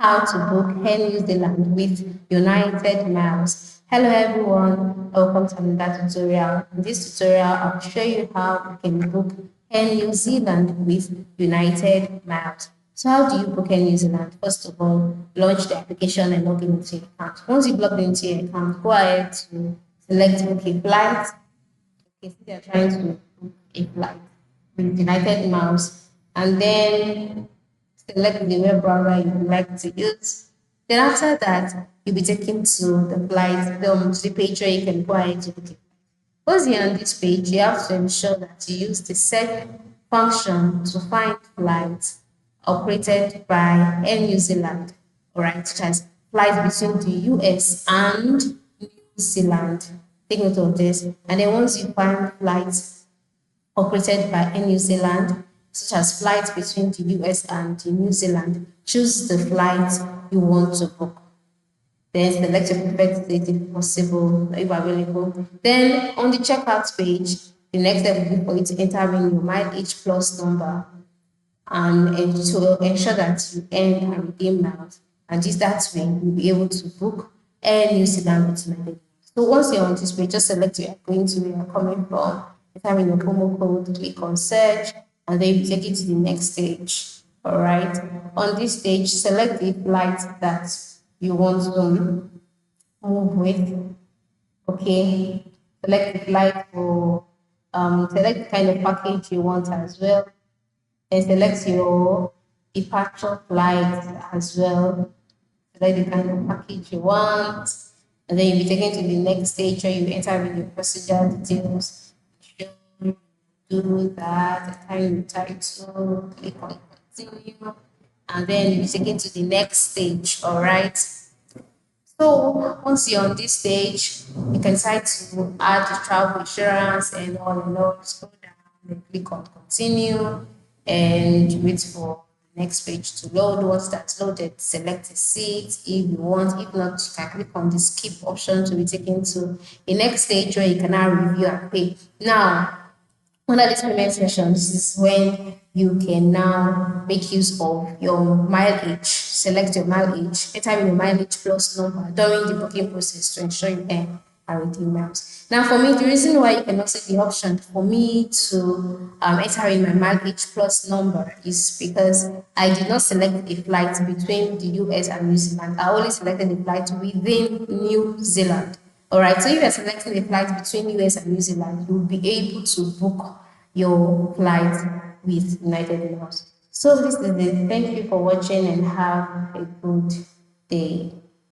How to book Air New Zealand with United Miles. Hello everyone, welcome to another tutorial. In this tutorial, I'll show you how you can book Air New Zealand with United Miles. So how do you book Air New Zealand? First of all, launch the application and log into your account. Once you've logged into your account, go ahead to select book a flight. If you're trying to book a flight with United Miles, and then select the web browser you would like to use. Then after that, you'll be taken to the flight, the page where you can go ahead to book it. Once you're on this page, you have to ensure that you use the search function to find flights operated by Air New Zealand, all right, such as flights between the US and New Zealand. Take note of this. And then once you find flights operated by Air New Zealand, such as flights between the US and the New Zealand, choose the flight you want to book. Then select your preferred date if possible, if available. Then on the checkout page, the next step will be for you to enter in your mileage plus number and to ensure that you earn and redeem miles. And just that way, you'll be able to book Air New Zealand with United. So once you're on this page, just select where you're going to, where you're coming from, enter in your promo code, click on search, and then you take it to the next stage. All right. On this stage, select the flight that you want to move with. Okay. Select the flight for select the kind of package you want as well. And select your departure flight as well. Select the kind of package you want. And then you'll be taken to the next stage where you enter in your passenger details. Do that, enter your title, click on continue, and then you'll be taken to the next stage. All right. So once you're on this stage, you can decide to add the travel insurance and all and all. Scroll down and click on continue and wait for the next page to load. Once that's loaded, select a seat if you want. If not, you can click on the skip option to be taken to the next stage where you can now review and pay. Now, under this payment section, this is when you can now make use of your mileage. Select your mileage, enter in your mileage plus number during the booking process to ensure you earn and redeem miles. Now, for me, the reason why you cannot see the option for me to enter in my mileage plus number is because I did not select a flight between the US and New Zealand. I only selected a flight within New Zealand. All right, so if you're selecting a flight between US and New Zealand, you'll be able to book your flight with United Airlines. So this is it. Thank you for watching and have a good day.